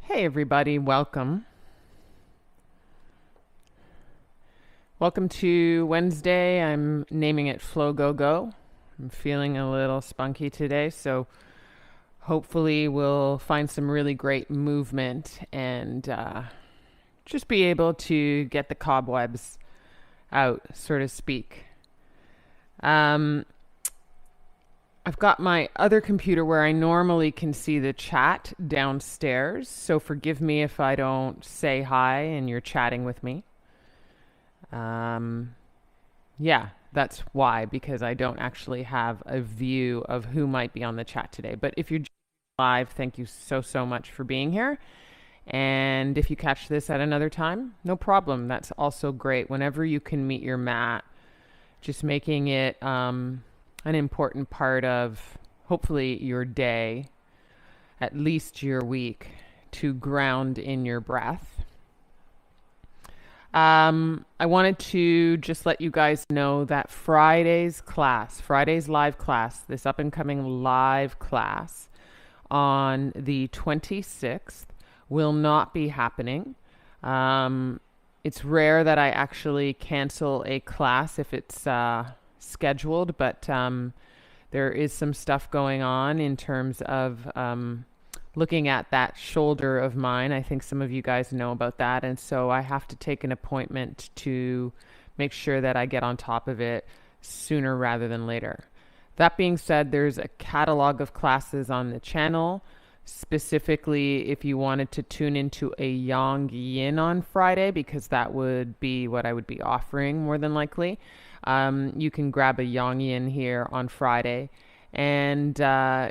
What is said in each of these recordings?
Hey everybody, welcome. Welcome to Wednesday. I'm naming it Flow Go Go. I'm feeling a little spunky today, so hopefully we'll find some really great movement and just be able to get the cobwebs out, so to speak. Um, I've got my other computer where I normally can see the chat downstairs, so forgive me if I don't say hi and you're chatting with me. Um, yeah, that's why, because I don't actually have a view of who might be on the chat today. But if you're live, thank you so much for being here. And if you catch this at another time, no problem. That's also great. Whenever you can meet your mat, just making it an important part of hopefully your day, at least your week, to ground in your breath. I wanted to just let you guys know that Friday's live class, this up and coming live class on the 26th will not be happening. It's rare that I actually cancel a class if it's scheduled, but there is some stuff going on in terms of looking at that shoulder of mine. I think some of you guys know about that. And so I have to take an appointment to make sure that I get on top of it sooner rather than later. That being said, there's a catalog of classes on the channel. Specifically, if you wanted to tune into a Yang Yin on Friday, because that would be what I would be offering more than likely, you can grab a Yang Yin here on Friday. And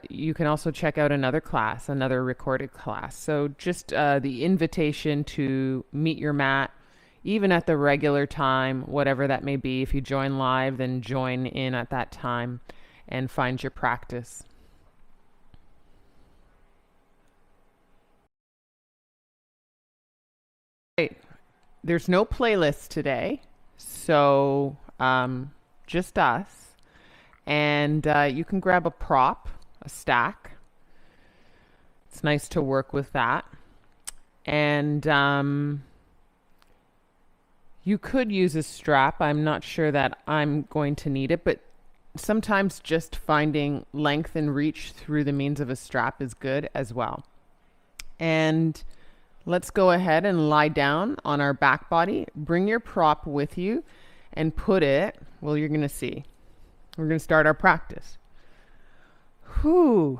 you can also check out another class, another recorded class. So just the invitation to meet your mat, even at the regular time, whatever that may be. If you join live, then join in at that time and find your practice. Right. There's no playlist today, so just us. And you can grab a prop, a stack. It's nice to work with that. And you could use a strap. I'm not sure that I'm going to need it, but sometimes just finding length and reach through the means of a strap is good as well. And let's go ahead and lie down on our back body. Bring your prop with you and put it, well, you're going to see. We're going to start our practice. Whew.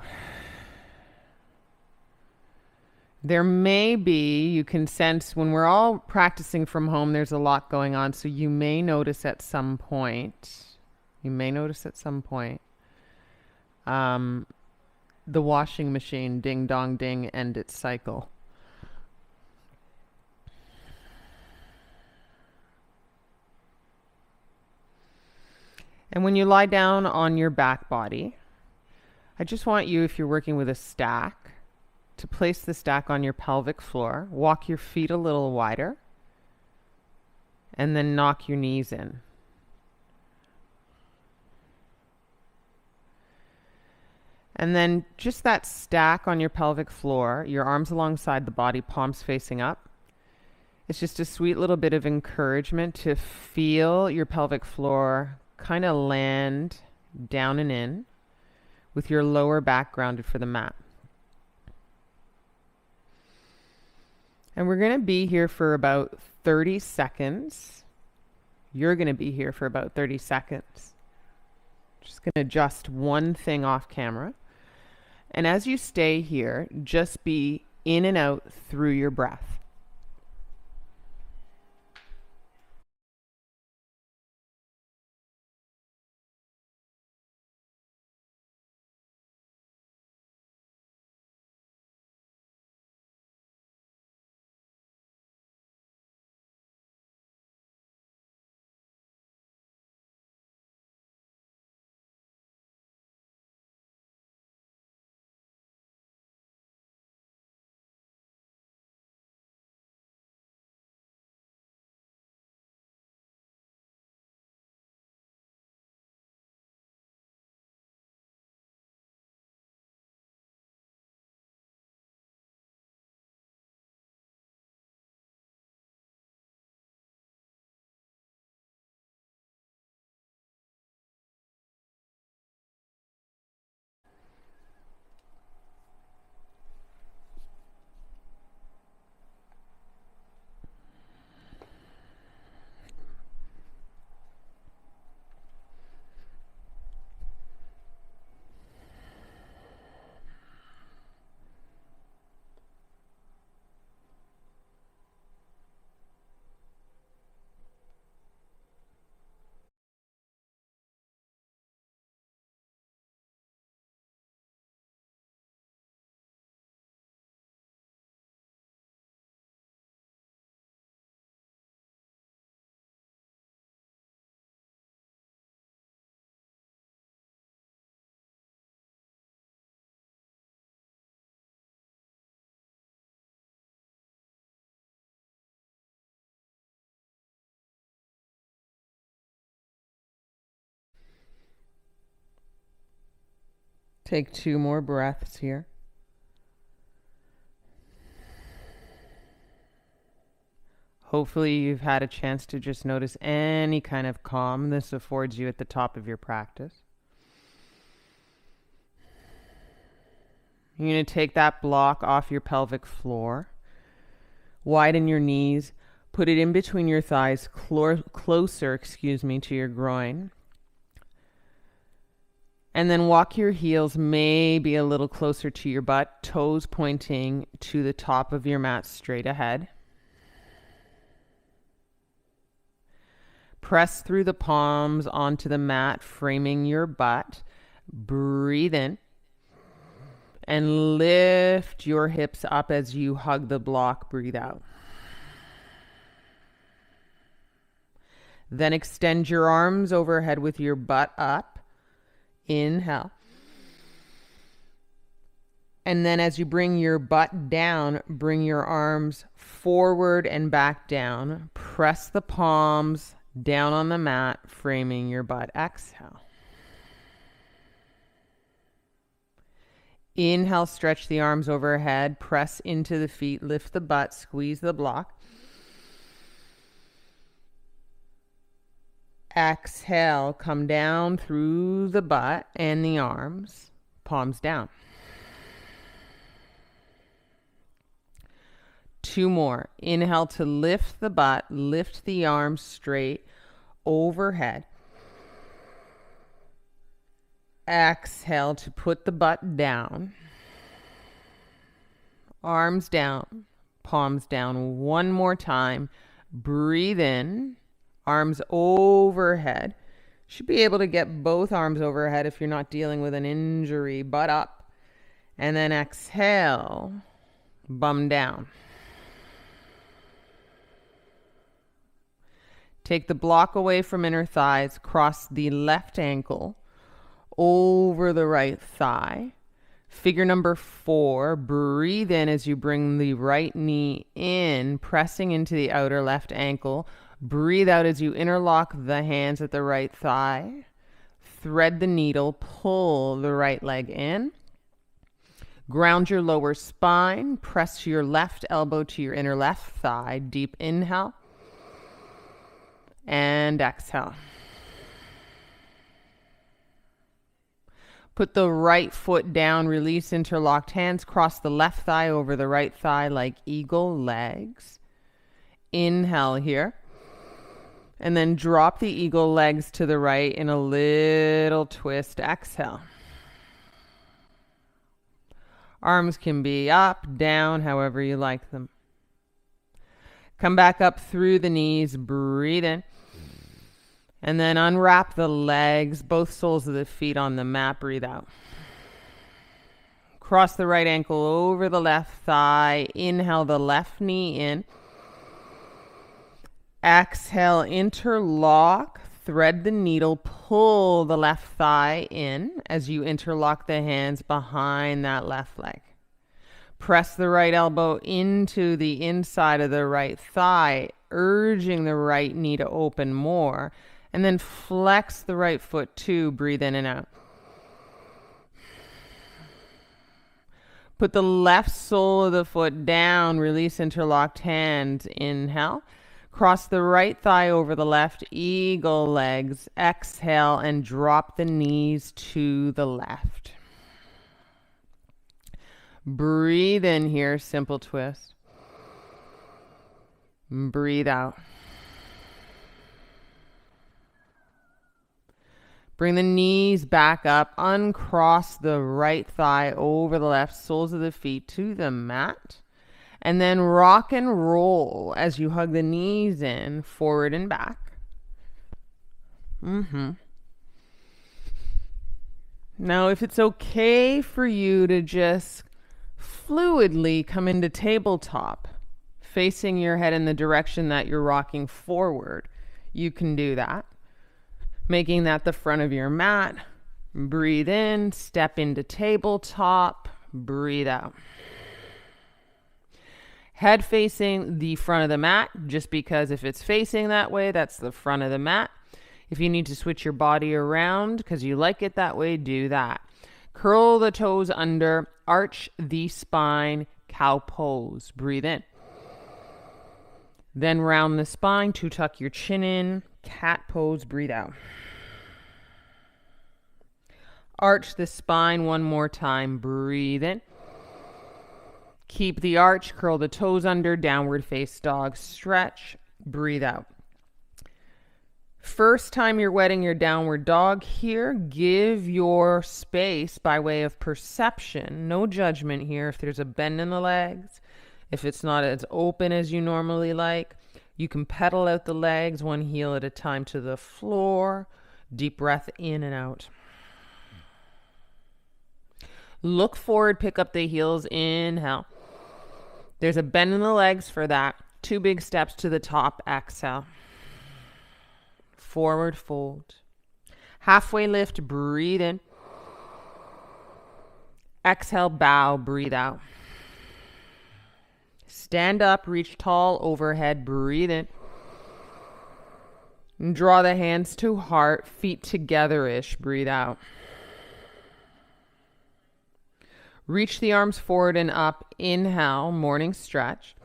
There may be, you can sense when we're all practicing from home, there's a lot going on. So you may notice at some point, the washing machine ding dong ding end its cycle. And when you lie down on your back body, I just want you, if you're working with a stack, to place the stack on your pelvic floor, walk your feet a little wider, and then knock your knees in. And then just that stack on your pelvic floor, your arms alongside the body, palms facing up. It's just a sweet little bit of encouragement to feel your pelvic floor kind of land down and in with your lower back grounded for the mat. And we're going to be here for about 30 seconds. You're going to be here for about 30 seconds. Just going to adjust one thing off camera. And as you stay here, just be in and out through your breath. Take 2 more breaths here. Hopefully you've had a chance to just notice any kind of calm this affords you at the top of your practice. You're going to take that block off your pelvic floor. Widen your knees. Put it in between your thighs, closer to your groin. And then walk your heels maybe a little closer to your butt, toes pointing to the top of your mat straight ahead. Press through the palms onto the mat, framing your butt. Breathe in. And lift your hips up as you hug the block. Breathe out. Then extend your arms overhead with your butt up. Inhale. And then as you bring your butt down, bring your arms forward and back down. Press the palms down on the mat, framing your butt. Exhale. Inhale, stretch the arms overhead, press into the feet, lift the butt, squeeze the block. Exhale, come down through the butt and the arms, palms down. 2 more. Inhale to lift the butt, lift the arms straight overhead. Exhale to put the butt down. Arms down, palms down. 1 more time. Breathe in, arms overhead. Should be able to get both arms overhead if you're not dealing with an injury. Butt up. And then exhale, bum down. Take the block away from inner thighs, cross the left ankle over the right thigh. Figure number 4, breathe in as you bring the right knee in, pressing into the outer left ankle. Breathe out as you interlock the hands at the right thigh. Thread the needle, pull the right leg in. Ground your lower spine, press your left elbow to your inner left thigh. Deep inhale and exhale. Put the right foot down, release interlocked hands, cross the left thigh over the right thigh like eagle legs. Inhale here. And then drop the eagle legs to the right in a little twist. Exhale. Arms can be up, down, however you like them. Come back up through the knees, breathe in. And then unwrap the legs, both soles of the feet on the mat, breathe out. Cross the right ankle over the left thigh, inhale the left knee in. Exhale, interlock, thread the needle, pull the left thigh in as you interlock the hands behind that left leg. Press the right elbow into the inside of the right thigh, urging the right knee to open more. And then flex the right foot too. Breathe in and out. Put the left sole of the foot down. Release interlocked hands. Inhale. Cross the right thigh over the left. Eagle legs. Exhale and drop the knees to the left. Breathe in here. Simple twist. Breathe out. Bring the knees back up. Uncross the right thigh over the left, soles of the feet to the mat. And then rock and roll as you hug the knees in, forward and back. Now, if it's okay for you to just fluidly come into tabletop, facing your head in the direction that you're rocking forward, you can do that. Making that the front of your mat. Breathe in, step into tabletop, breathe out. Head facing the front of the mat, just because if it's facing that way, that's the front of the mat. If you need to switch your body around because you like it that way, do that. Curl the toes under, arch the spine, cow pose. Breathe in. Then round the spine to tuck your chin in, cat pose. Breathe out. Arch the spine one more time. Breathe in. Keep the arch, curl the toes under, downward face dog. Stretch. Breathe out. First time you're wetting your downward dog here, give your space by way of perception. No judgment here. If there's a bend in the legs, if it's not as open as you normally like, you can pedal out the legs one heel at a time to the floor. Deep breath in and out. Look forward, pick up the heels, inhale. There's a bend in the legs for that. 2 big steps to the top, exhale. Forward fold. Halfway lift, breathe in. Exhale, bow, breathe out. Stand up, reach tall overhead, breathe in. And draw the hands to heart, feet together-ish, breathe out. Reach the arms forward and up, inhale, morning stretch.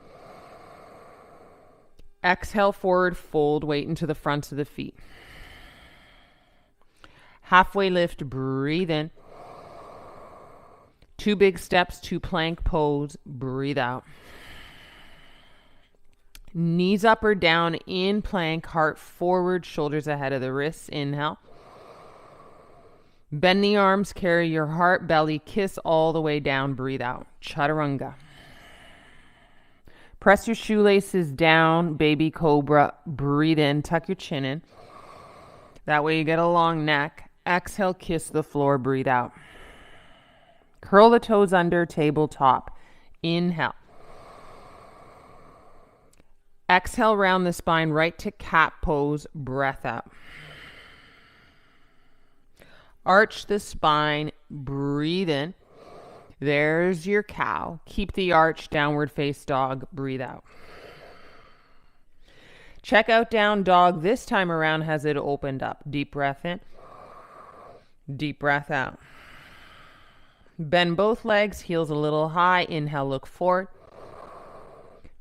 Exhale, forward fold, weight into the fronts of the feet. Halfway lift, breathe in. 2 big steps to plank pose, breathe out. Knees up or down in plank, heart forward, shoulders ahead of the wrists, inhale. Bend the arms, carry your heart, belly kiss all the way down, breathe out. Chaturanga. Press your shoelaces down, baby cobra, breathe in, tuck your chin in. That way you get a long neck. Exhale, kiss the floor, breathe out. Curl the toes under, tabletop. Inhale. Exhale, round the spine, right to cat pose, breath out. Arch the spine, breathe in. There's your cow. Keep the arch, downward face dog, breathe out. Check out down dog. This time around has it opened up. Deep breath in. Deep breath out. Bend both legs, heels a little high. Inhale, look forward.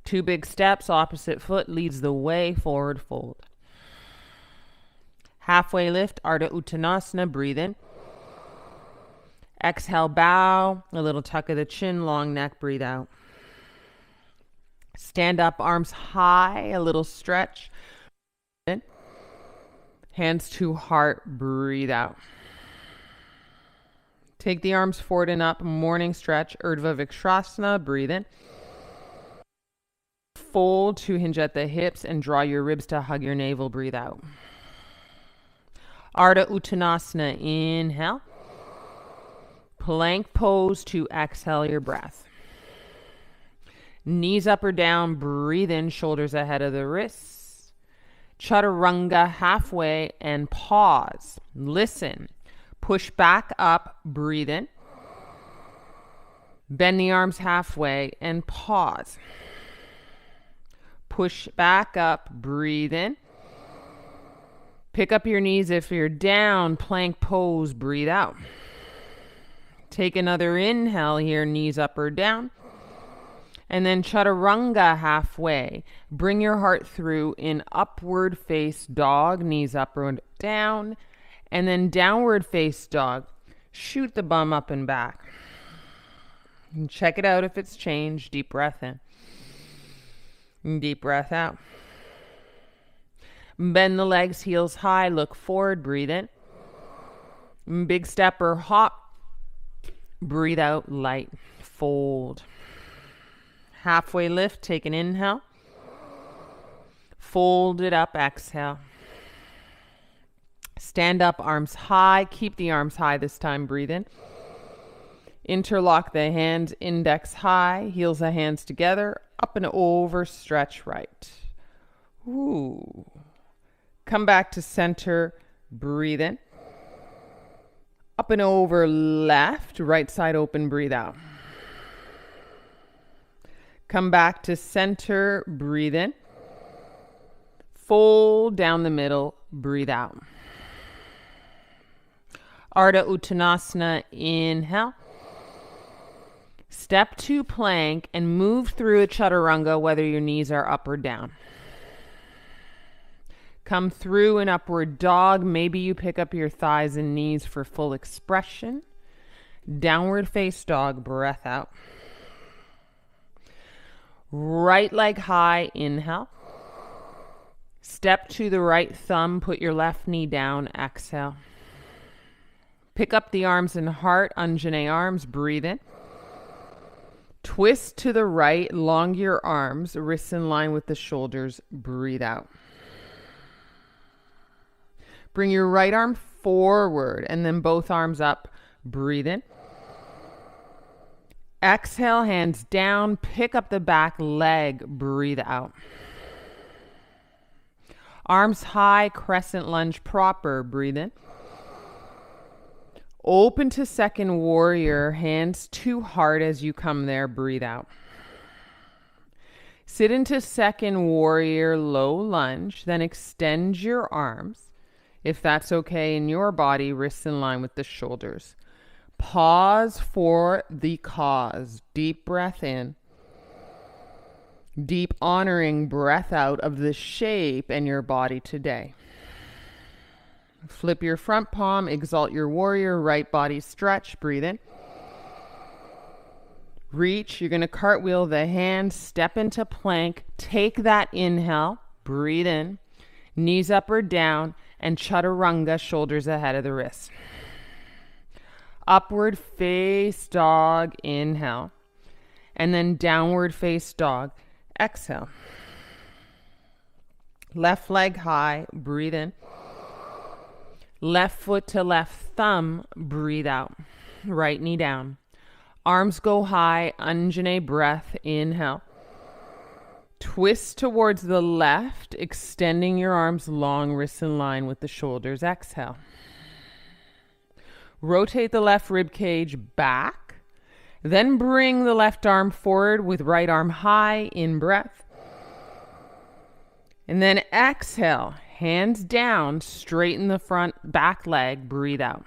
2 big steps, opposite foot leads the way, forward fold. Halfway lift, Artichandrasana, breathe in. Exhale, bow, a little tuck of the chin, long neck, breathe out. Stand up, arms high, a little stretch. Hands to heart, breathe out. Take the arms forward and up, morning stretch, Urdhva Vrikshasana, breathe in. Fold to hinge at the hips and draw your ribs to hug your navel, breathe out. Artichandrasana, inhale. Plank pose to exhale your breath. Knees up or down, breathe in, shoulders ahead of the wrists. Chaturanga, halfway, and pause. Listen. Push back up, breathe in. Bend the arms halfway and pause. Push back up, breathe in. Pick up your knees if you're down, plank pose, breathe out. Take another inhale here, knees up or down. And then chaturanga halfway. Bring your heart through in upward face dog, knees up or down. And then downward face dog. Shoot the bum up and back. And check it out if it's changed. Deep breath in. And deep breath out. Bend the legs, heels high, look forward, breathe in. Big step or hop. Breathe out, light, fold. Halfway lift, take an inhale. Fold it up, exhale. Stand up, arms high. Keep the arms high this time, breathe in. Interlock the hands, index high, heels of hands together, up and over, stretch right. Ooh. Come back to center, breathe in. Up and over left, right side open, breathe out. Come back to center, breathe in. Fold down the middle, breathe out. Artichandrasana, inhale. Step to plank and move through a chaturanga, whether your knees are up or down. Come through an upward dog. Maybe you pick up your thighs and knees for full expression. Downward face dog, breath out. Right leg high, inhale. Step to the right thumb, put your left knee down, exhale. Pick up the arms and heart, Anjane arms, breathe in. Twist to the right, long your arms, wrists in line with the shoulders, breathe out. Bring your right arm forward and then both arms up, breathe in. Exhale, hands down, pick up the back leg, breathe out. Arms high, crescent lunge proper, breathe in. Open to second warrior, hands to heart as you come there, breathe out. Sit into second warrior, low lunge, then extend your arms. If that's okay in your body, wrists in line with the shoulders. Pause for the cause. Deep breath in. Deep honoring breath out of the shape and your body today. Flip your front palm, exalt your warrior, right body stretch, breathe in. Reach, you're going to cartwheel the hands, step into plank, take that inhale, breathe in, knees up or down, and chaturanga, shoulders ahead of the wrists. Upward face dog, inhale, and then downward face dog, exhale. Left leg high, breathe in. Left foot to left thumb, breathe out. Right knee down. Arms go high, Anjane breath, inhale. Twist towards the left, extending your arms long, wrists in line with the shoulders, exhale. Rotate the left rib cage back, then bring the left arm forward with right arm high, in breath. And then exhale, hands down, straighten the front back leg, breathe out.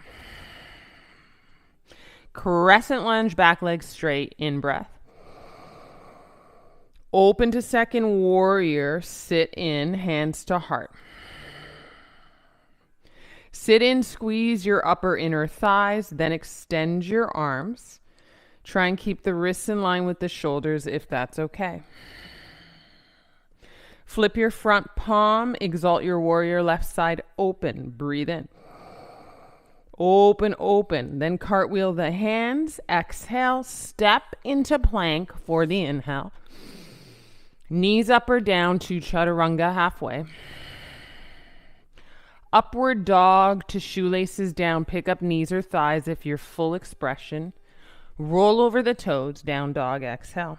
Crescent lunge, back leg straight, in breath. Open to second warrior, sit in, hands to heart. Sit in, squeeze your upper inner thighs, then extend your arms. Try and keep the wrists in line with the shoulders if that's okay. Flip your front palm, exalt your warrior, left side open, breathe in. Open, open, then cartwheel the hands, exhale, step into plank for the inhale. Knees up or down to chaturanga halfway. Upward dog to shoelaces down, pick up knees or thighs if you're full expression. Roll over the toes, down dog, exhale.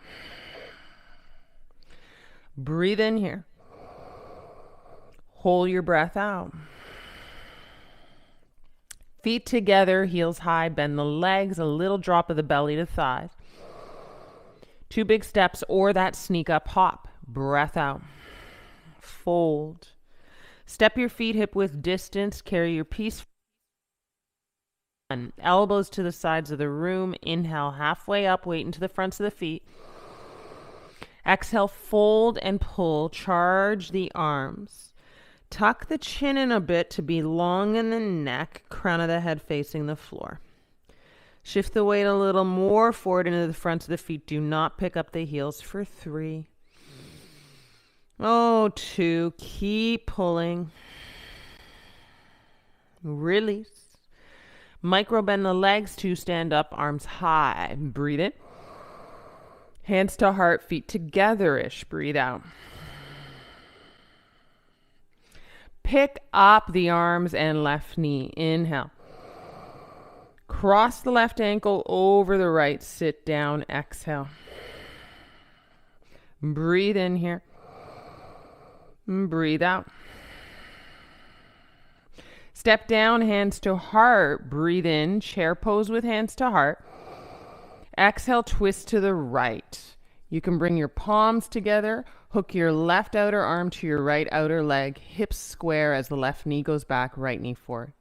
Breathe in here. Hold your breath out. Feet together, heels high, bend the legs, a little drop of the belly to thighs. 2 big steps or that sneak up hop. Breath out. Fold. Step your feet hip width distance. Carry your peace. Elbows to the sides of the room. Inhale halfway up. Weight into the fronts of the feet. Exhale, fold and pull. Charge the arms. Tuck the chin in a bit to be long in the neck. Crown of the head facing the floor. Shift the weight a little more forward into the front of the feet. Do not pick up the heels for 3. 2. Keep pulling. Release. Micro bend the legs to stand up, arms high. Breathe in. Hands to heart, feet together-ish. Breathe out. Pick up the arms and left knee. Inhale. Cross the left ankle over the right. Sit down. Exhale. Breathe in here. Breathe out. Step down, hands to heart. Breathe in. Chair pose with hands to heart. Exhale, twist to the right. You can bring your palms together. Hook your left outer arm to your right outer leg. Hips square as the left knee goes back, right knee forward.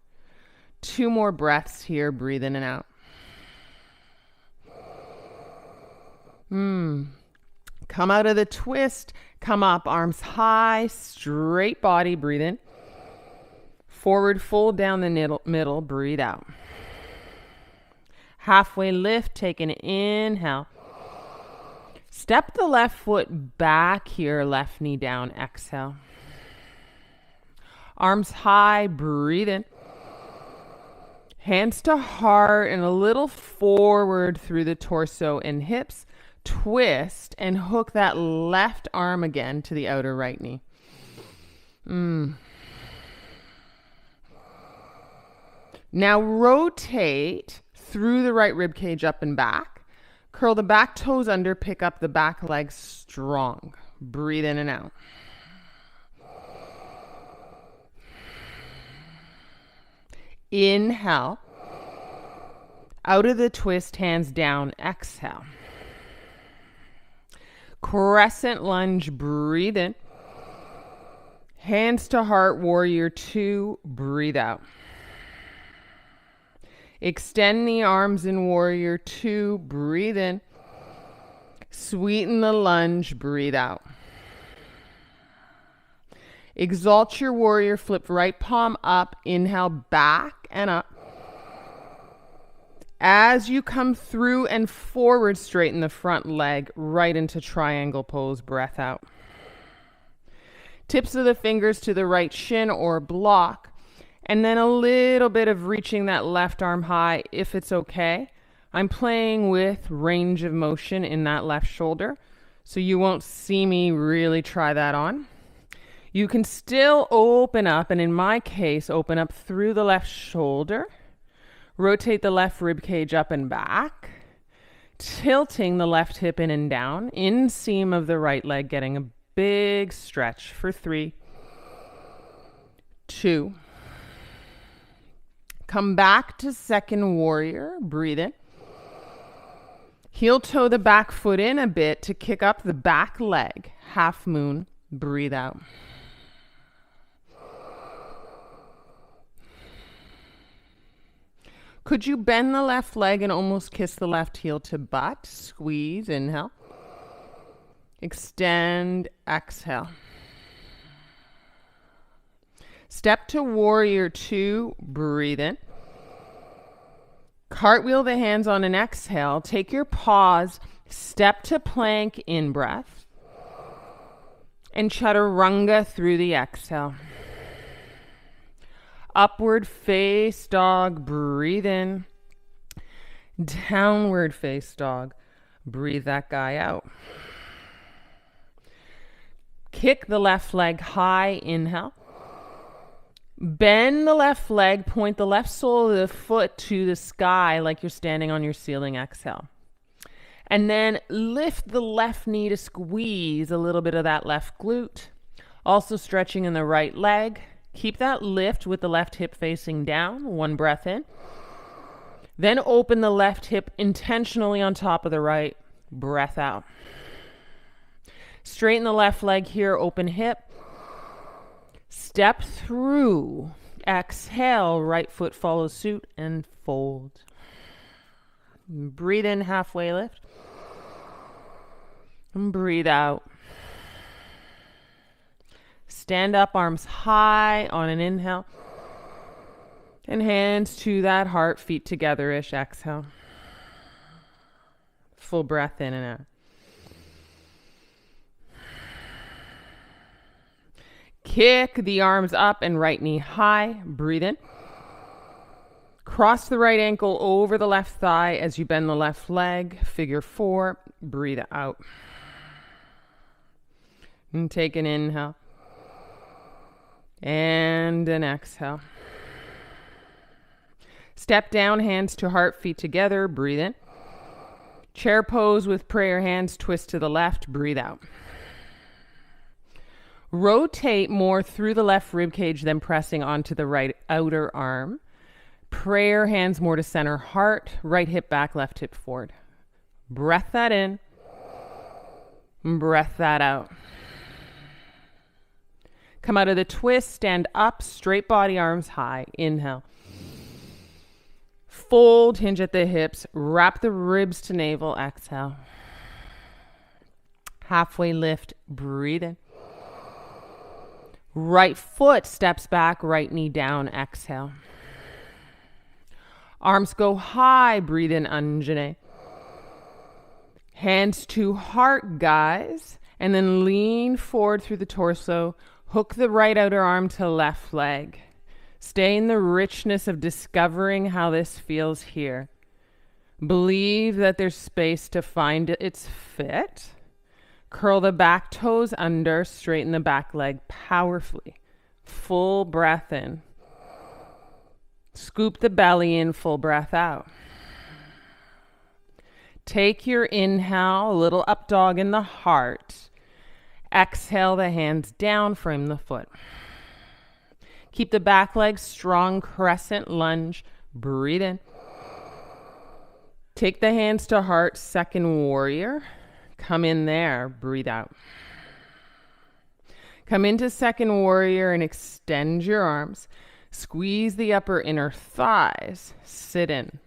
2 more breaths here. Breathe in and out. Come out of the twist. Come up, arms high, straight body. Breathe in. Forward fold down the middle. Breathe out. Halfway lift. Take an inhale. Step the left foot back here. Left knee down. Exhale. Arms high. Breathe in. Hands to heart and a little forward through the torso and hips. Twist and hook that left arm again to the outer right knee. Now rotate through the right rib cage up and back. Curl the back toes under, pick up the back leg strong. Breathe in and out. Inhale. Out of the twist, hands down. Exhale. Crescent lunge. Breathe in. Hands to heart. Warrior 2. Breathe out. Extend the arms in Warrior 2. Breathe in. Sweeten the lunge. Breathe out. Exalt your warrior. Flip right palm up. Inhale back and up. As you come through and forward, straighten the front leg right into triangle pose. Breath out. Tips of the fingers to the right shin or block. And then a little bit of reaching that left arm high if it's okay. I'm playing with range of motion in that left shoulder, so you won't see me really try that on. You can still open up, and in my case, open up through the left shoulder. Rotate the left rib cage up and back, tilting the left hip in and down, inseam of the right leg, getting a big stretch for 3, 2. Come back to second warrior. Breathe in. Heel toe the back foot in a bit to kick up the back leg. Half moon. Breathe out. Could you bend the left leg and almost kiss the left heel to butt? Squeeze. Inhale. Extend. Exhale. Step to Warrior 2. Breathe in. Cartwheel the hands on an exhale. Take your pause. Step to plank. In breath. And Chaturanga through the exhale. Upward face dog. Breathe in. Downward face dog. Breathe that guy out. Kick the left leg high. Inhale. Bend the left leg, point the left sole of the foot to the sky like you're standing on your ceiling. Exhale. And then lift the left knee to squeeze a little bit of that left glute. Also stretching in the right leg. Keep that lift with the left hip facing down. 1 breath in. Then open the left hip intentionally on top of the right. Breath out. Straighten the left leg here, open hip. Step through. Exhale, right foot follows suit and fold. Breathe in, halfway lift. And breathe out. Stand up, arms high on an inhale. And hands to that heart, feet together-ish. Exhale. Full breath in and out. Kick the arms up and right knee high. Breathe in. Cross the right ankle over the left thigh as you bend the left leg. Figure 4. Breathe out. And take an inhale. And an exhale. Step down, hands to heart, feet together. Breathe in. Chair pose with prayer hands. Twist to the left. Breathe out. Rotate more through the left rib cage, then pressing onto the right outer arm. Prayer hands more to center heart. Right hip back, left hip forward. Breath that in. Breath that out. Come out of the twist, stand up, straight body, arms high. Inhale. Fold, hinge at the hips, wrap the ribs to navel, exhale. Halfway lift, breathe in. Right foot steps back, right knee down, exhale. Arms go high, breathe in, Anjane. Hands to heart, guys, and then lean forward through the torso. Hook the right outer arm to left leg. Stay in the richness of discovering how this feels here. Believe that there's space to find its fit. Curl the back toes under, straighten the back leg powerfully. Full breath in. Scoop the belly in, full breath out. Take your inhale, a little up dog in the heart. Exhale, the hands down, frame the foot. Keep the back leg strong, crescent lunge. Breathe in. Take the hands to heart, second warrior. Come in there, breathe out. Come into second warrior and extend your arms. Squeeze the upper inner thighs. Sit in.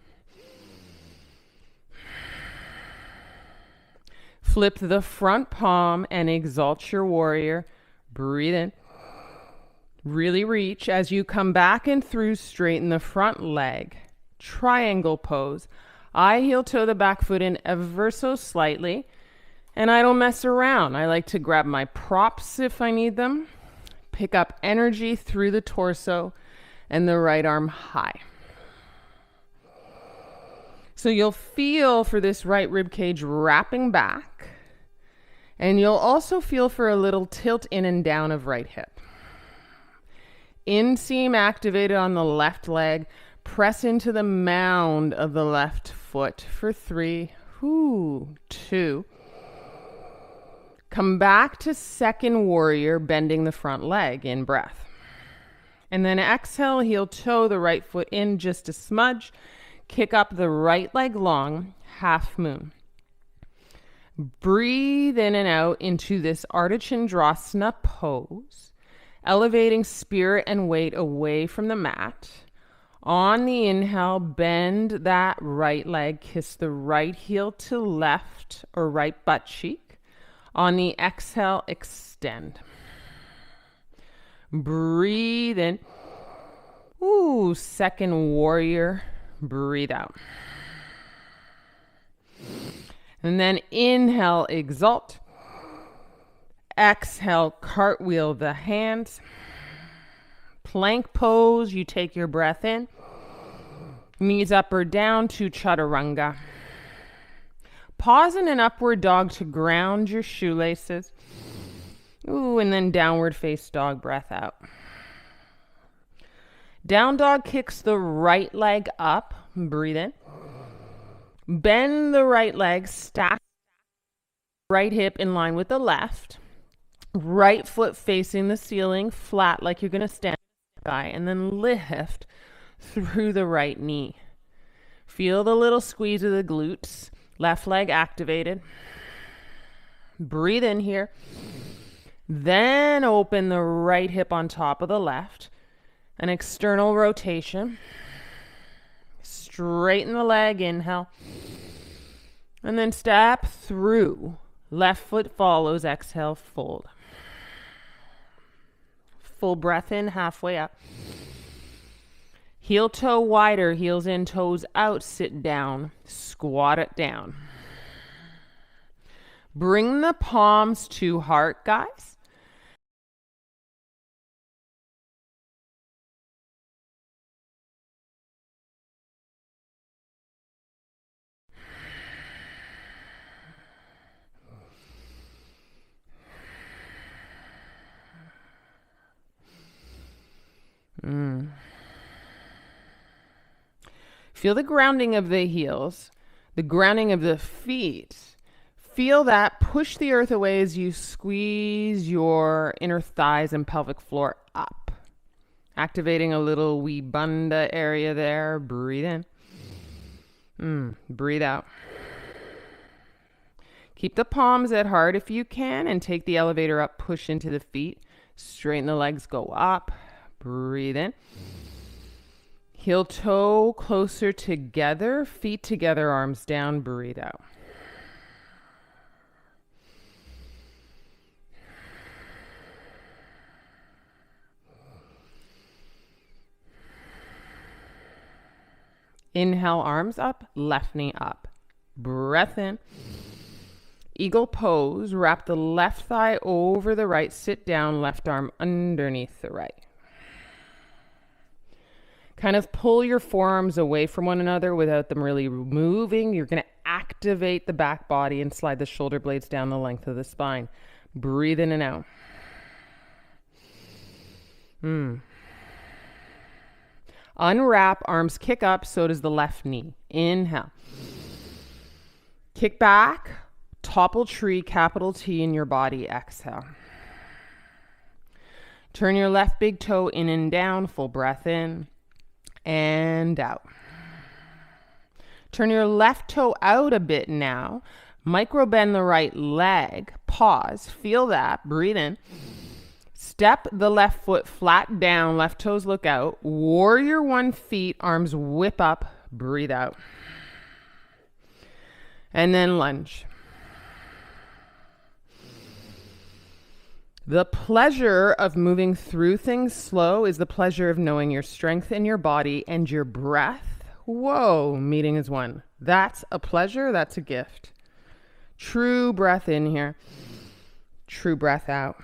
Flip the front palm and exalt your warrior. Breathe in. Really reach. As you come back and through, straighten the front leg. Triangle pose. I heel toe the back foot in ever so slightly. And I don't mess around. I like to grab my props if I need them. Pick up energy through the torso and the right arm high. So you'll feel for this right rib cage wrapping back. And you'll also feel for a little tilt in and down of right hip. Inseam activated on the left leg. Press into the mound of the left foot for 3, 2. Come back to second warrior, bending the front leg in breath. And then exhale, heel toe the right foot in just a smudge. Kick up the right leg long, half moon. Breathe in and out into this Artichandrasana pose, elevating spirit and weight away from the mat. On the inhale, bend that right leg, kiss the right heel to left or right butt cheek. On the exhale, extend. Breathe in. Second warrior. Breathe out. And then inhale, exalt. Exhale, cartwheel the hands. Plank pose, you take your breath in. Knees up or down to chaturanga. Pause in an upward dog to ground your shoelaces. And then downward face dog, breath out. Down dog kicks the right leg up. Breathe in. Bend the right leg, stack right hip in line with the left. Right foot facing the ceiling, flat like you're going to stand by, and then lift through the right knee. Feel the little squeeze of the glutes. Left leg activated. Breathe in here. Then open the right hip on top of the left. An external rotation. Straighten the leg, inhale. And then step through. Left foot follows, exhale, fold. Full breath in, halfway up. Heel toe wider, heels in, toes out, sit down. Squat it down. Bring the palms to heart, guys. Feel the grounding of the heels, the grounding of the feet. Feel that. Push the earth away as you squeeze your inner thighs and pelvic floor up. Activating a little wee bunda area there. Breathe in. Breathe out. Keep the palms at heart if you can and take the elevator up. Push into the feet. Straighten the legs, go up. Breathe in. Heel toe closer together, feet together, arms down, breathe out. Inhale, arms up, left knee up. Breath in. Eagle pose, wrap the left thigh over the right, sit down, left arm underneath the right. Kind of pull your forearms away from one another without them really moving. You're going to activate the back body and slide the shoulder blades down the length of the spine. Breathe in and out. Unwrap, arms kick up, so does the left knee. Inhale. Kick back, topple tree, capital T in your body. Exhale. Turn your left big toe in and down, full breath in and out. Turn your left toe out a bit now. Micro bend the right leg. Pause. Feel that. Breathe in. Step the left foot flat down. Left toes look out. Warrior one feet. Arms whip up. Breathe out. And then lunge. The pleasure of moving through things slow is the pleasure of knowing your strength in your body and your breath. Whoa, meeting is one. That's a pleasure. That's a gift. True breath in here. True breath out.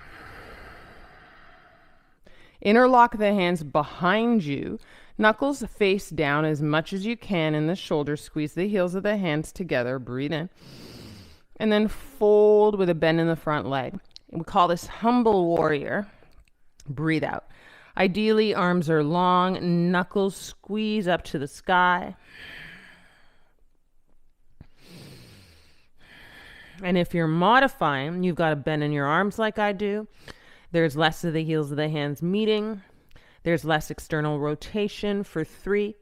Interlock the hands behind you. Knuckles face down as much as you can in the shoulders. Squeeze the heels of the hands together. Breathe in. And then fold with a bend in the front leg. We call this humble warrior. Breathe out. Ideally, arms are long, knuckles squeeze up to the sky. And if you're modifying, you've got a bend in your arms like I do. There's less of the heels of the hands meeting. There's less external rotation for 3.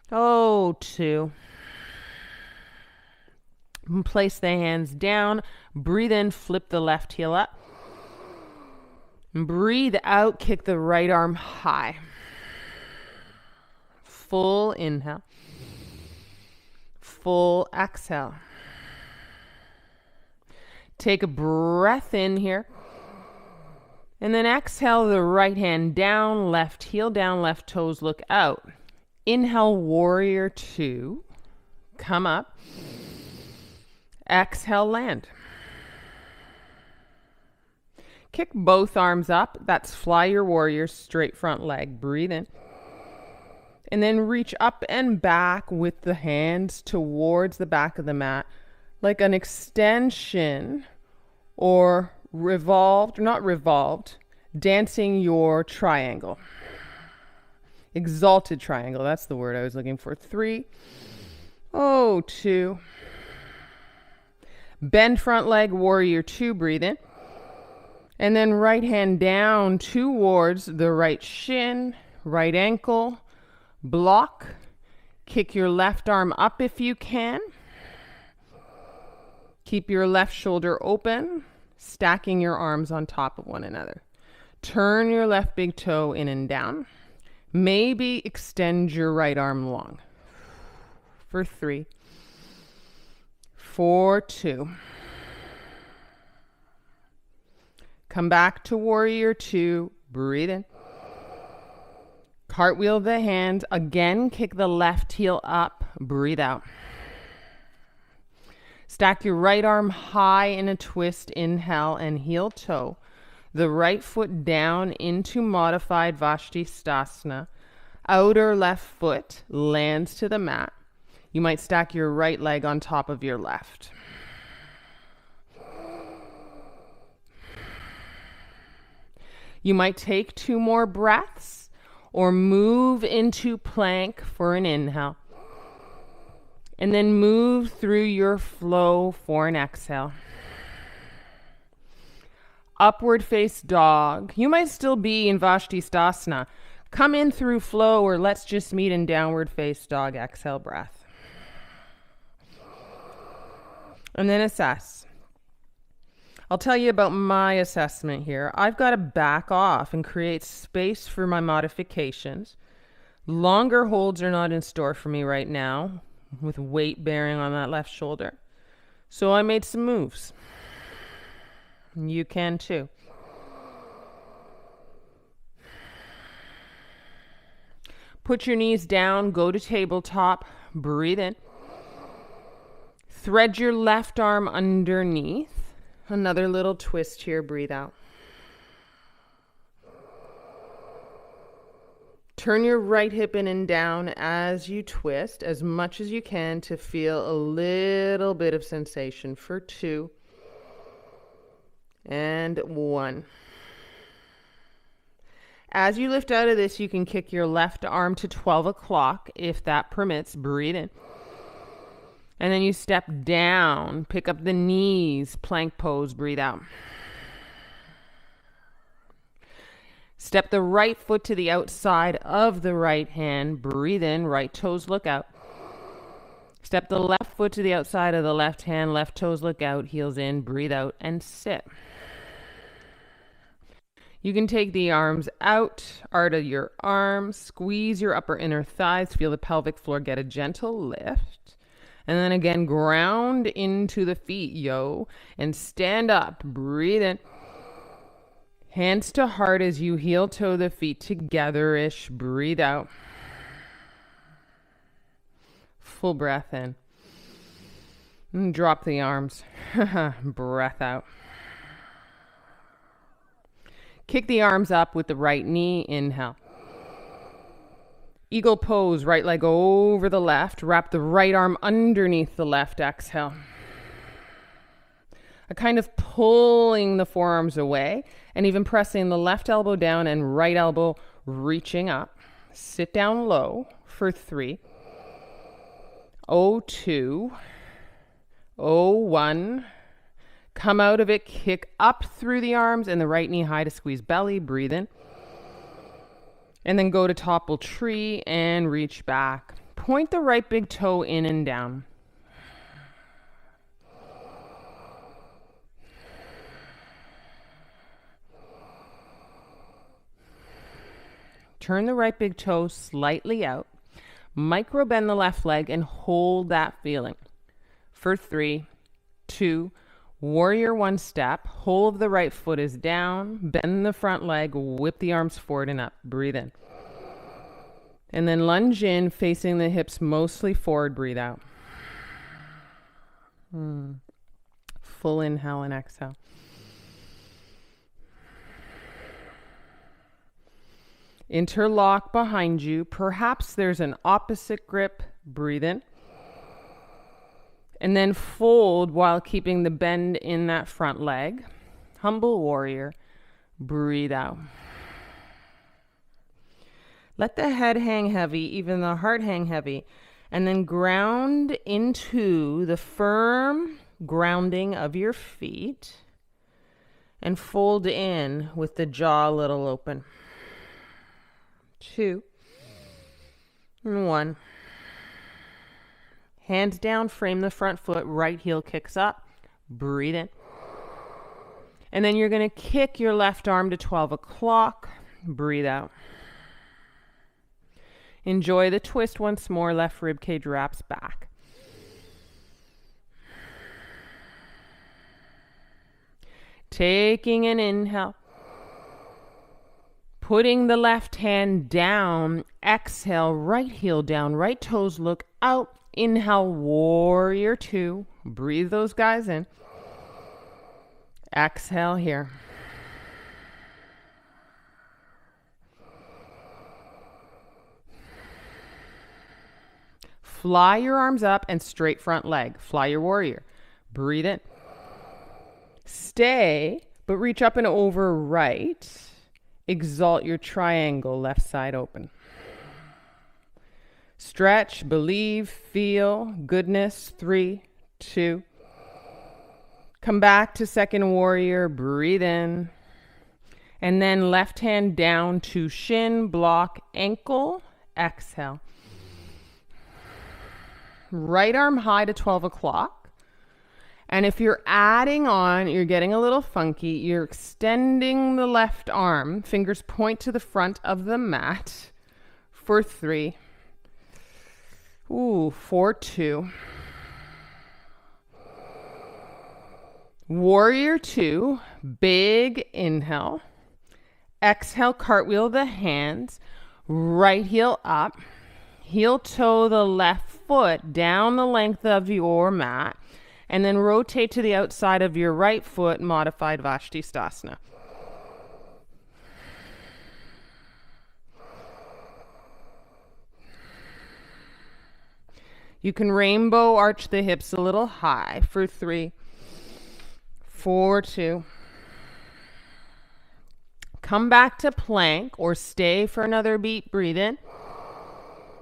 2. Place the hands down. Breathe in, flip the left heel up. Breathe out, kick the right arm high. Full inhale. Full exhale. Take a breath in here. And then exhale the right hand down, left heel down, left toes look out. Inhale, warrior 2. Come up. Exhale, land. Kick both arms up. That's fly your warrior, straight front leg. Breathe in. And then reach up and back with the hands towards the back of the mat, like an extension or not revolved, dancing your triangle. Exalted triangle. That's the word I was looking for. 3. 2. Bend front leg, warrior 2, breathe in. And then right hand down towards the right shin, right ankle, block. Kick your left arm up if you can. Keep your left shoulder open, stacking your arms on top of one another. Turn your left big toe in and down. Maybe extend your right arm long. For 3. 4, 2. Come back to warrior 2. Breathe in. Cartwheel the hands. Again, kick the left heel up. Breathe out. Stack your right arm high in a twist. Inhale and heel toe. The right foot down into modified Vashisthasana. Outer left foot lands to the mat. You might stack your right leg on top of your left. You might take 2 more breaths or move into plank for an inhale. And then move through your flow for an exhale. Upward face dog. You might still be in Vashisthasana. Come in through flow, or let's just meet in downward face dog. Exhale, breath. And then assess. I'll tell you about my assessment here. I've got to back off and create space for my modifications. Longer holds are not in store for me right now, with weight bearing on that left shoulder. So I made some moves. You can too. Put your knees down, go to tabletop, breathe in. Thread your left arm underneath. Another little twist here, breathe out. Turn your right hip in and down as you twist as much as you can to feel a little bit of sensation for 2 and 1. As you lift out of this, you can kick your left arm to 12 o'clock if that permits. Breathe in. And then you step down, pick up the knees, plank pose, breathe out. Step the right foot to the outside of the right hand. Breathe in, right toes look out. Step the left foot to the outside of the left hand, left toes look out, heels in, breathe out, and sit. You can take the arms out of your arms, squeeze your upper inner thighs, feel the pelvic floor get a gentle lift. And then again, ground into the feet, yo, and stand up, breathe in. Hands to heart as you heel toe the feet together-ish. Breathe out. Full breath in. And drop the arms. Breath out. Kick the arms up with the right knee. Inhale. Eagle pose, right leg over the left. Wrap the right arm underneath the left. Exhale. A kind of pulling the forearms away and even pressing the left elbow down and right elbow reaching up. Sit down low for 3, 2, 1. Come out of it, kick up through the arms and the right knee high to squeeze belly. Breathe in. And then go to topple tree and reach back. Point the right big toe in and down. Turn the right big toe slightly out. Micro bend the left leg and hold that feeling. For 3, 2, warrior 1 step. Whole of the right foot is down. Bend the front leg, whip the arms forward and up. Breathe in. And then lunge in, facing the hips mostly forward. Breathe out. Full inhale and exhale. Interlock behind you. Perhaps there's an opposite grip. Breathe in. And then fold while keeping the bend in that front leg. Humble warrior. Breathe out. Let the head hang heavy, even the heart hang heavy. And then ground into the firm grounding of your feet. And fold in with the jaw a little open. 2 and 1. Hands down, frame the front foot, right heel kicks up. Breathe in. And then you're going to kick your left arm to 12 o'clock. Breathe out. Enjoy the twist once more. Left rib cage wraps back. Taking an inhale. Putting the left hand down, exhale, right heel down, right toes look out. Inhale, warrior 2. Breathe those guys in. Exhale here. Fly your arms up and straight front leg. Fly your warrior. Breathe in. Stay, but reach up and over right. Exalt your triangle, left side open. Stretch, believe, feel, goodness. 3, 2. Come back to second warrior, breathe in. And then left hand down to shin, block, ankle, exhale. Right arm high to 12 o'clock. And if you're adding on, you're getting a little funky, you're extending the left arm, fingers point to the front of the mat for 3. Ooh, for 2. Warrior 2, big inhale. Exhale, cartwheel the hands, right heel up. Heel toe the left foot down the length of your mat, and then rotate to the outside of your right foot, modified Vashisthasana. You can rainbow arch the hips a little high for 3, for 2. Come back to plank or stay for another beat. Breathe in.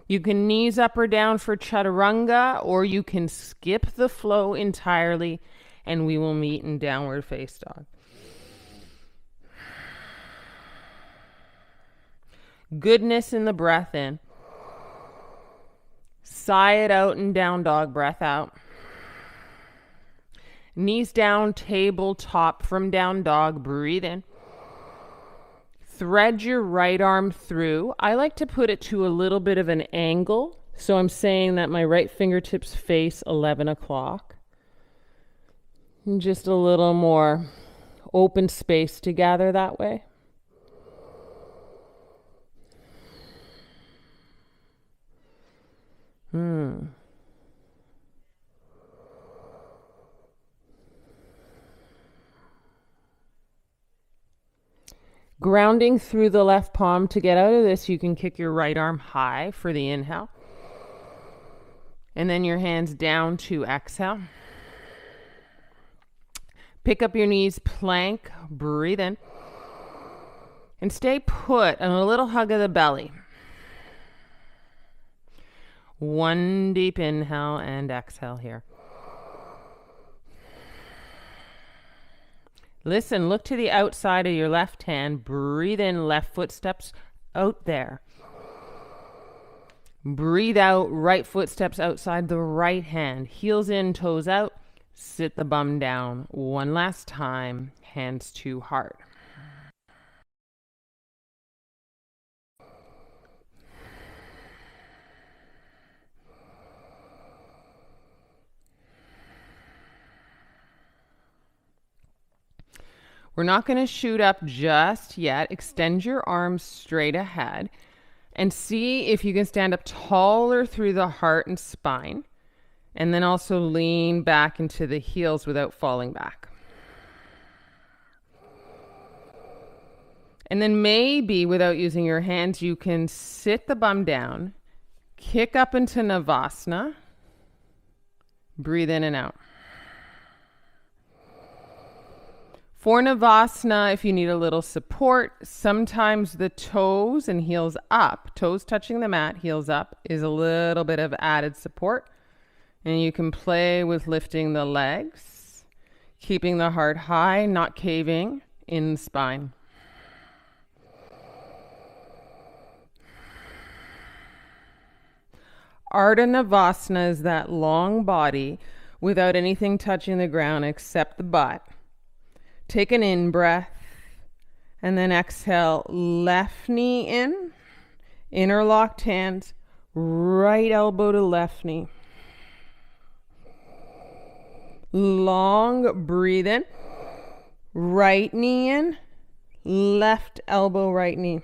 You can knees up or down for chaturanga, or you can skip the flow entirely and we will meet in downward face dog. Goodness in the breath in. Sigh it out in down dog, breath out. Knees down, tabletop from down dog, breathe in. Thread your right arm through. I like to put it to a little bit of an angle. So I'm saying that my right fingertips face 11 o'clock. And just a little more open space to gather that way. Grounding through the left palm. To get out of this, you can kick your right arm high for the inhale. And then your hands down to exhale. Pick up your knees, plank, breathe in. And stay put and a little hug of the belly. 1 deep inhale and exhale here. Listen, look to the outside of your left hand. Breathe in, left foot steps out there. Breathe out, right foot steps outside the right hand. Heels in, toes out. Sit the bum down. One last time, hands to heart. We're not going to shoot up just yet. Extend your arms straight ahead and see if you can stand up taller through the heart and spine, and then also lean back into the heels without falling back. And then maybe without using your hands, you can sit the bum down, kick up into Navasana, breathe in and out. For Navasana, if you need a little support, sometimes the toes and heels up, toes touching the mat, heels up, is a little bit of added support. And you can play with lifting the legs, keeping the heart high, not caving in the spine. Ardha Navasana is that long body without anything touching the ground except the butt. Take an in breath and then exhale, left knee in, interlocked hands, right elbow to left knee. Long breathe in, right knee in, left elbow, right knee.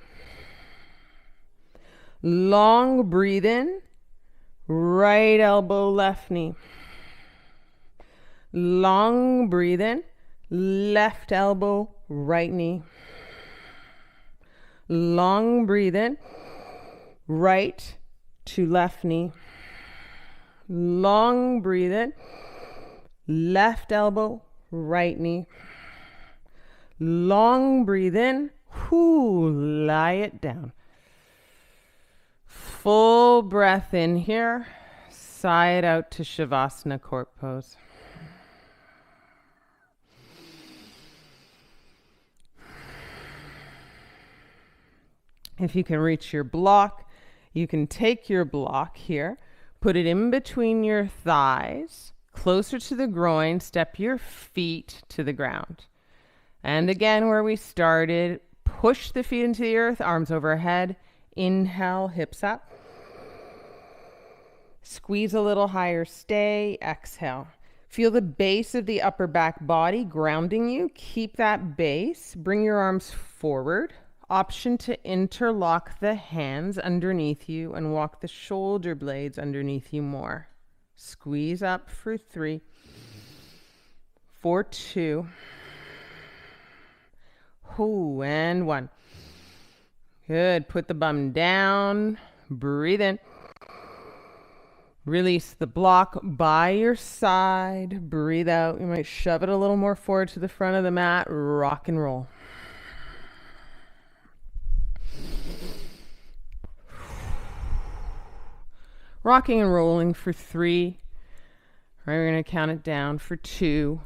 Long breathe in, right elbow, left knee. Long breathe in, left elbow, right knee. Long breathe in, right to left knee. Long breathe in, left elbow, right knee. Long breathe in, lie it down. Full breath in here, sigh it out to Shavasana, cork pose. If you can reach your block, you can take your block here, put it in between your thighs, closer to the groin, step your feet to the ground. And again, where we started, push the feet into the earth, arms overhead, Inhale, hips up. Squeeze a little higher, stay, exhale. Feel the base of the upper back body grounding you. Keep that base. Bring your arms forward. Option to interlock the hands underneath you and walk the shoulder blades underneath you more. Squeeze up for 3, for 2, and 1. Good. Put the bum down. Breathe in. Release the block by your side. Breathe out. You might shove it a little more forward to the front of the mat. Rock and roll. Rocking and rolling for 3. Right, we're going to count it down for 2.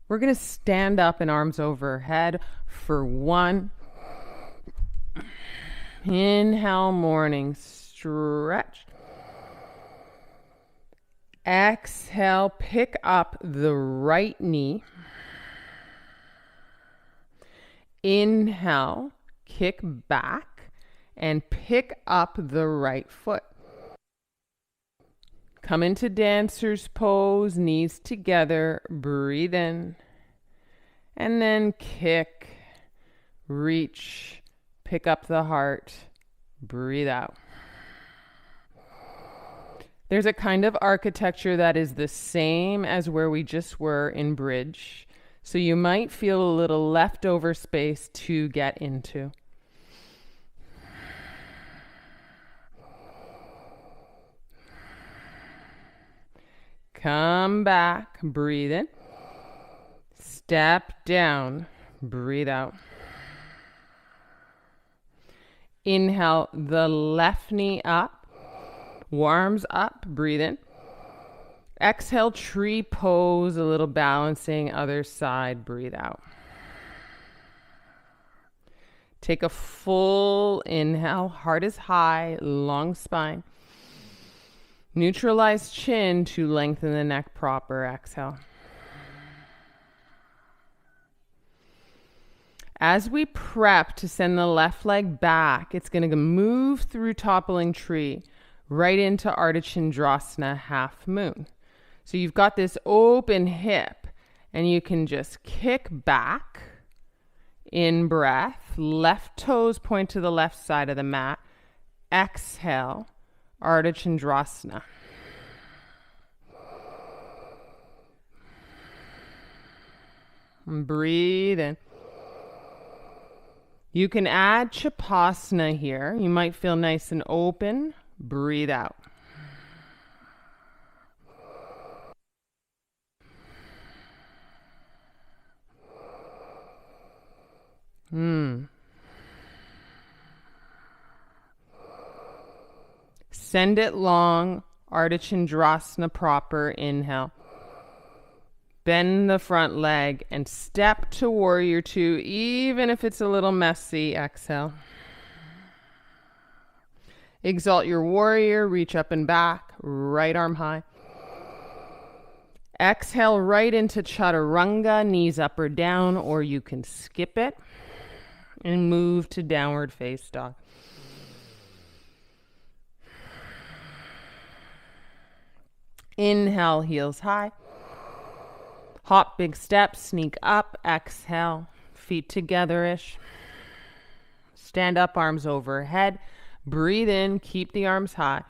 We're going to stand up and arms overhead for 1. Inhale, morning stretch. Exhale, pick up the right knee. Inhale, kick back and pick up the right foot. Come into dancer's pose, knees together, breathe in. And then kick, reach, pick up the heart, breathe out. There's a kind of architecture that is the same as where we just were in bridge. So you might feel a little leftover space to get into. Come back, breathe in. Step down, breathe out. Inhale the left knee up. Arms up, breathe in. Exhale, tree pose, a little balancing, other side, breathe out. Take a full inhale, heart is high, long spine. Neutralize chin to lengthen the neck proper, exhale. As we prep to send the left leg back, it's going to move through toppling tree right into Artichandrasana, half moon. So you've got this open hip and you can just kick back, in breath, left toes point to the left side of the mat. Exhale, Artichandrasana. And breathe in. You can add Chapasana here. You might feel nice and open. Breathe out. Send it long, Artichandrasana proper, inhale. Bend the front leg and step to warrior 2, even if it's a little messy, exhale. Exalt your warrior, reach up and back, right arm high. Exhale right into Chaturanga, knees up or down, or you can skip it and move to downward face dog. Inhale, heels high. Hop big step, sneak up, exhale, feet together-ish. Stand up, arms overhead. Breathe in, keep the arms high.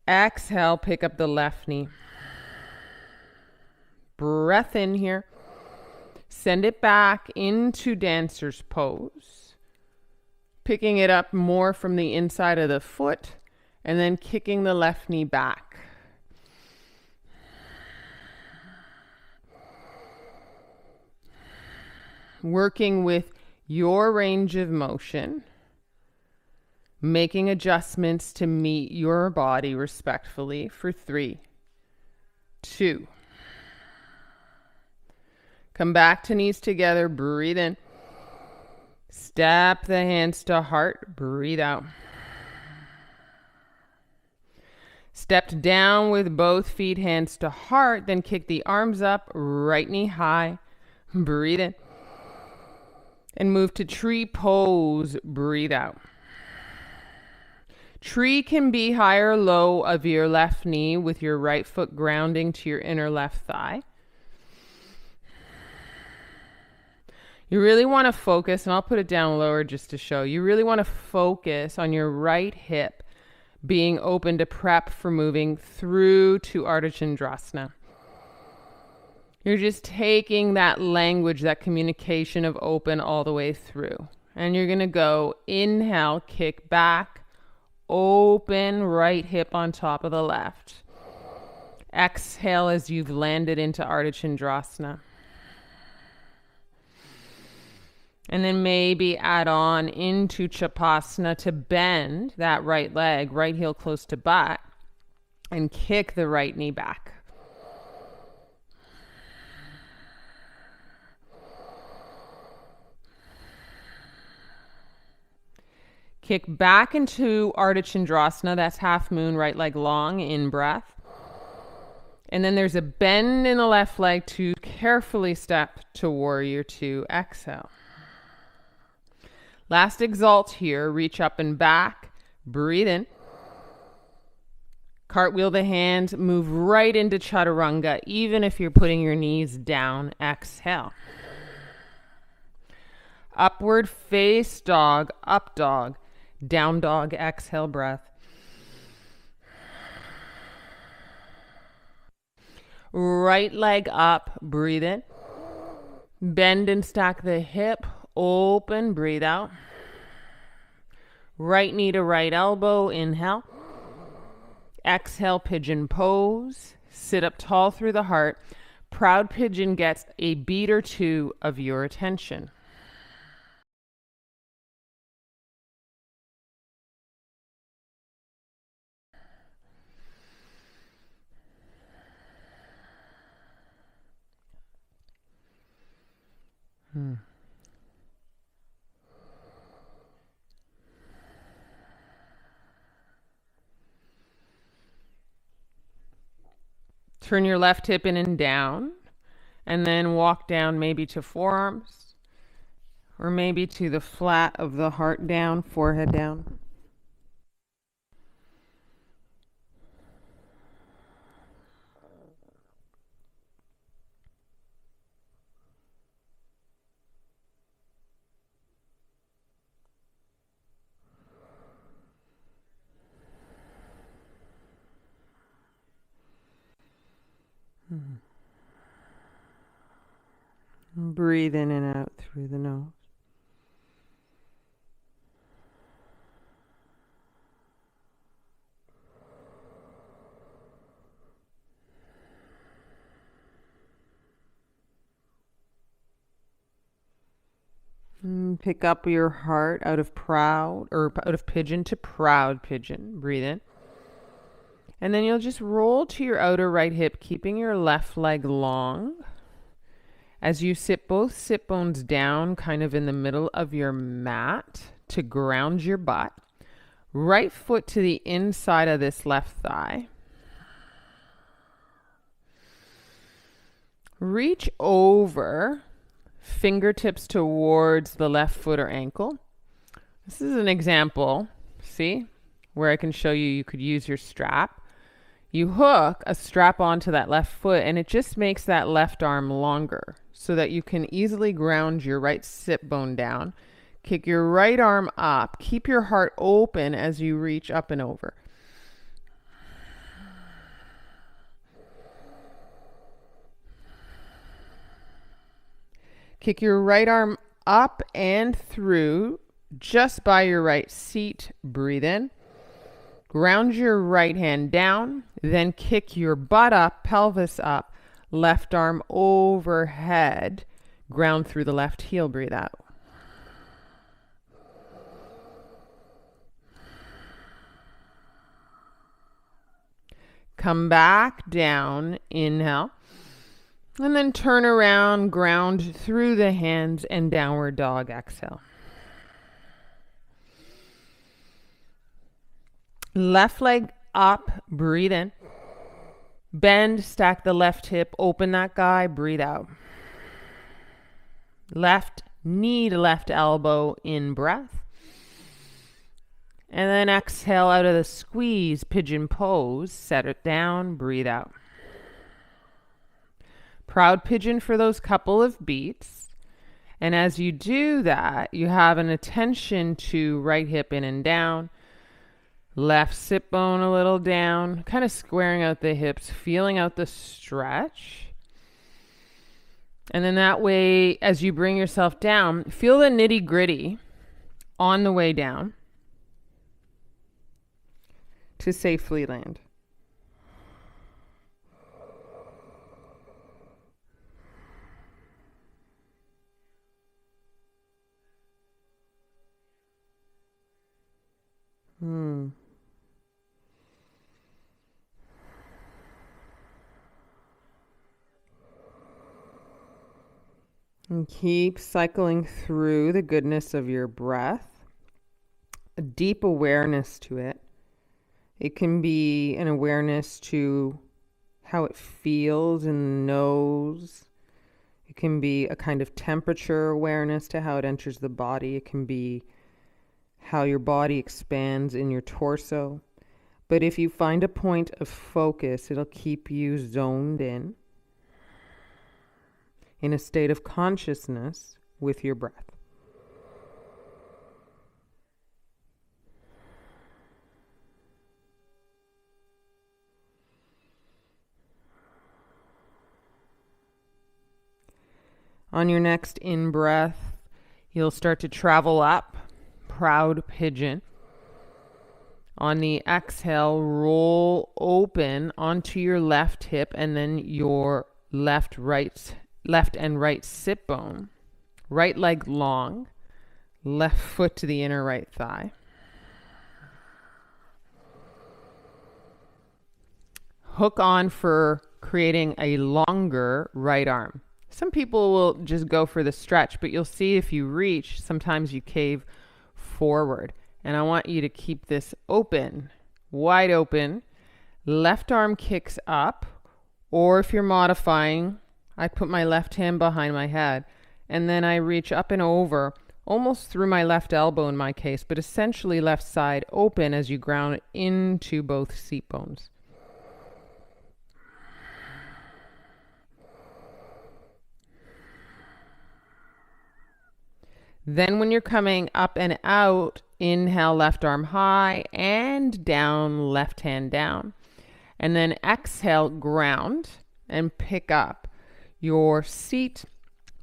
Exhale, pick up the left knee. Breath in here. Send it back into dancer's pose. Picking it up more from the inside of the foot and then kicking the left knee back. Working with your range of motion, making adjustments to meet your body respectfully for 3, 2. Come back to knees together, breathe in. Step the hands to heart, breathe out. Stepped down with both feet, hands to heart, then kick the arms up, right knee high, breathe in. And move to tree pose. Breathe out. Tree can be high or low of your left knee with your right foot grounding to your inner left thigh. You really want to focus, and I'll put it down lower just to show. You really want to focus on your right hip being open to prep for moving through to Artichandrasana. You're just taking that language, that communication of open all the way through. And you're going to go inhale, kick back, open right hip on top of the left. Exhale as you've landed into Artichandrasana. And then maybe add on into Chapasana to bend that right leg, right heel close to butt, and kick the right knee back. Kick back into Artichandrasana, that's half moon, right leg long, in breath. And then there's a bend in the left leg to carefully step to Warrior Two, exhale. Last exalt here, reach up and back, breathe in. Cartwheel the hands, move right into Chaturanga, even if you're putting your knees down, exhale. Upward face dog, up dog, down dog, exhale breath. Right leg up, breathe in. Bend and stack the hip, open, breathe out. Right knee to right elbow, inhale. Exhale, pigeon pose. Sit up tall through the heart. Proud pigeon gets a beat or two of your attention. Turn your left hip in and down, and then walk down maybe to forearms, or maybe to the flat of the heart down, forehead down. Breathe in and out through the nose. Pick up your heart out of pigeon to proud pigeon. Breathe in. And then you'll just roll to your outer right hip, keeping your left leg long. As you sit both sit bones down, kind of in the middle of your mat to ground your butt. Right foot to the inside of this left thigh. Reach over, fingertips towards the left foot or ankle. This is an example, see, where I can show you could use your strap. You hook a strap onto that left foot and it just makes that left arm longer so that you can easily ground your right sit bone down. Kick your right arm up. Keep your heart open as you reach up and over. Kick your right arm up and through just by your right seat. Breathe in. Ground your right hand down, then kick your butt up, pelvis up, left arm overhead, ground through the left heel, breathe out. Come back down, inhale, and then turn around, ground through the hands and downward dog, exhale. Left leg up, breathe in. Bend, stack the left hip, open that guy, breathe out. Left knee to left elbow in breath. And then exhale out of the squeeze, pigeon pose. Set it down, breathe out. Proud pigeon for those couple of beats. And as you do that, you have an attention to right hip in and down, left sit bone a little down, kind of squaring out the hips, feeling out the stretch. And then that way, as you bring yourself down, feel the nitty gritty on the way down to safely land. And keep cycling through the goodness of your breath, a deep awareness to it. It can be an awareness to how it feels in the nose. It can be a kind of temperature awareness to how it enters the body. It can be how your body expands in your torso. But if you find a point of focus, it'll keep you zoned in a state of consciousness with your breath. On your next in-breath, you'll start to travel up, proud pigeon. On the exhale, roll open onto your left hip and then your left and right sit bone. Right leg long, left foot to the inner right thigh. Hook on for creating a longer right arm. Some people will just go for the stretch, but you'll see if you reach, sometimes you cave forward. And I want you to keep this open, wide open. Left arm kicks up, or if you're modifying, I put my left hand behind my head, and then I reach up and over, almost through my left elbow in my case, but essentially left side open as you ground into both seat bones. Then when you're coming up and out, inhale, left arm high and down, left hand down. And then exhale, ground and pick up your seat,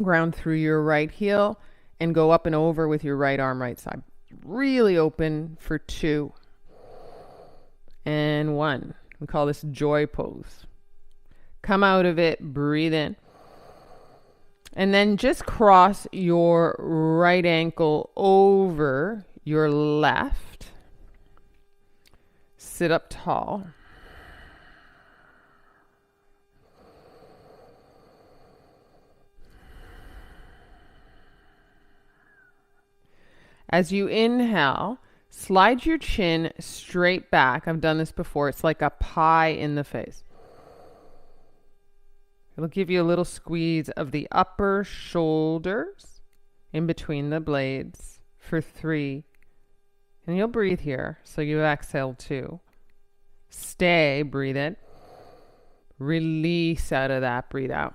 ground through your right heel and go up and over with your right arm, right side. Really open for 2 and 1. We call this joy pose. Come out of it, breathe in. And then just cross your right ankle over your left. Sit up tall. As you inhale, slide your chin straight back. I've done this before. It's like a pie in the face. It'll give you a little squeeze of the upper shoulders in between the blades for 3. And you'll breathe here. So you exhale 2. Stay, breathe in. Release out of that, breathe out.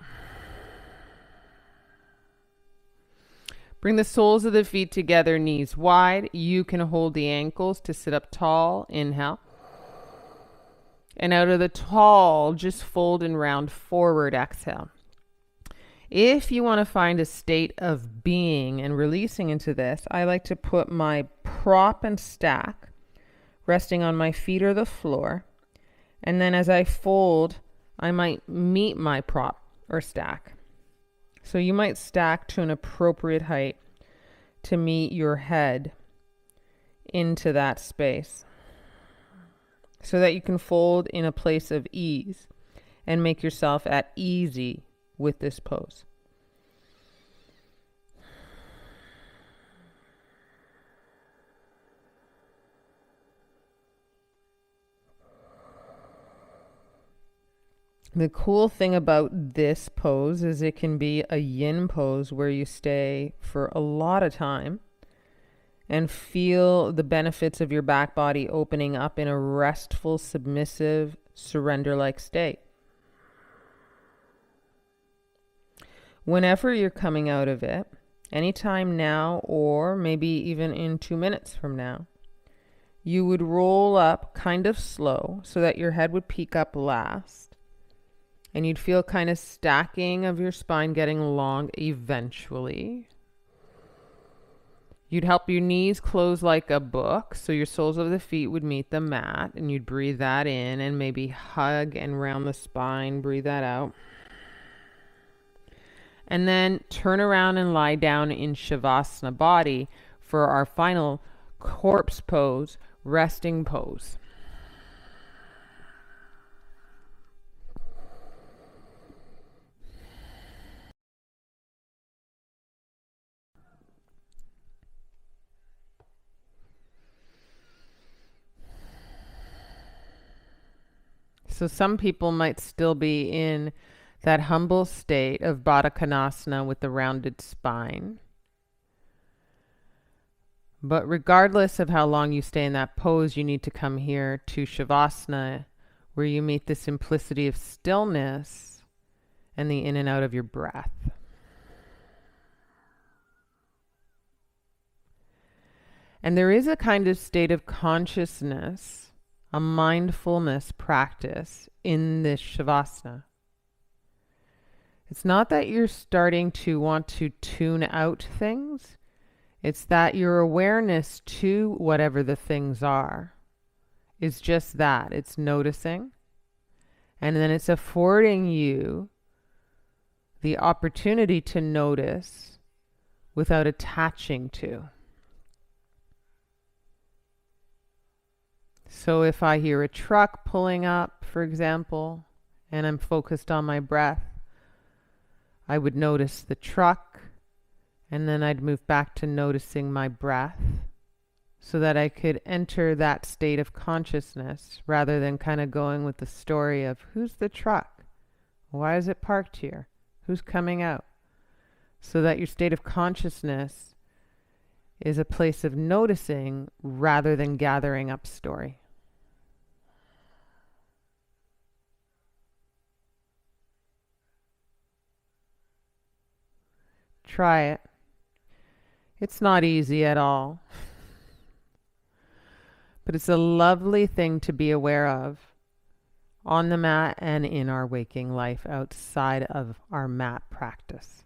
Bring the soles of the feet together, knees wide. You can hold the ankles to sit up tall. Inhale. And out of the tall, just fold and round forward, exhale. If you want to find a state of being and releasing into this, I like to put my prop and stack resting on my feet or the floor. And then as I fold, I might meet my prop or stack. So you might stack to an appropriate height to meet your head into that space, so that you can fold in a place of ease and make yourself at easy with this pose. The cool thing about this pose is it can be a yin pose where you stay for a lot of time and feel the benefits of your back body opening up in a restful, submissive, surrender-like state. Whenever you're coming out of it, anytime now or maybe even in 2 minutes from now, you would roll up kind of slow so that your head would peek up last. And you'd feel kind of stacking of your spine getting long eventually. You'd help your knees close like a book, so your soles of the feet would meet the mat, and you'd breathe that in and maybe hug and round the spine, breathe that out. And then turn around and lie down in Shavasana body for our final corpse pose, resting pose. So some people might still be in that humble state of Artichandrasana with the rounded spine. But regardless of how long you stay in that pose, you need to come here to Shavasana, where you meet the simplicity of stillness and the in and out of your breath. And there is a kind of state of consciousness, a mindfulness practice in this Shavasana. It's not that you're starting to want to tune out things. It's that your awareness to whatever the things are is just that. It's noticing. And then it's affording you the opportunity to notice without attaching to. So if I hear a truck pulling up, for example, and I'm focused on my breath, I would notice the truck, and then I'd move back to noticing my breath so that I could enter that state of consciousness rather than kind of going with the story of who's the truck? Why is it parked here? Who's coming out? So that your state of consciousness is a place of noticing rather than gathering up story. Try it. It's not easy at all. But it's a lovely thing to be aware of on the mat and in our waking life outside of our mat practice.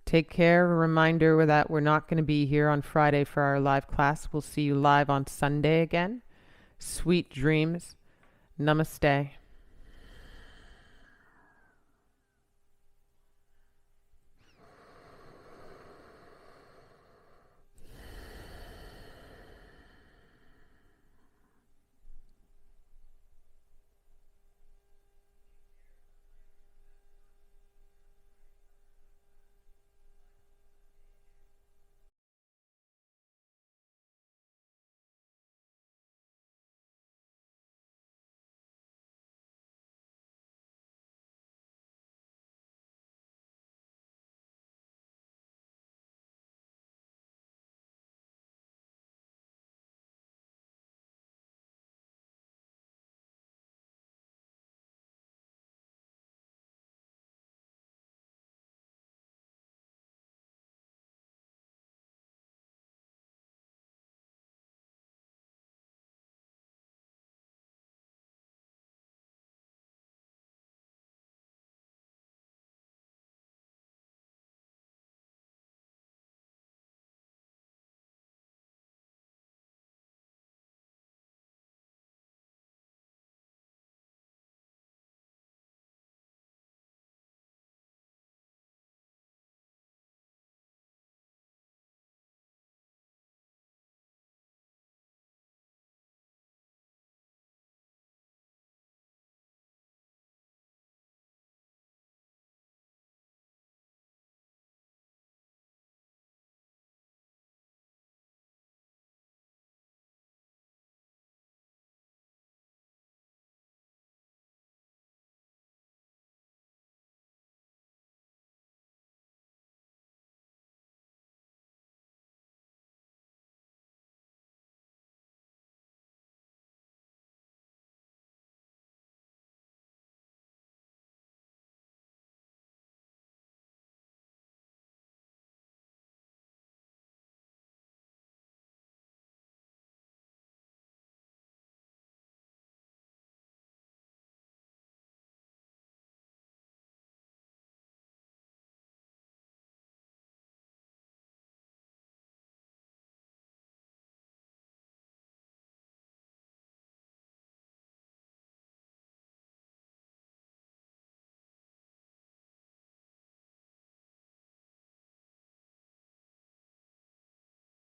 Take care. A reminder that we're not going to be here on Friday for our live class. We'll see you live on Sunday again. Sweet dreams. Namaste.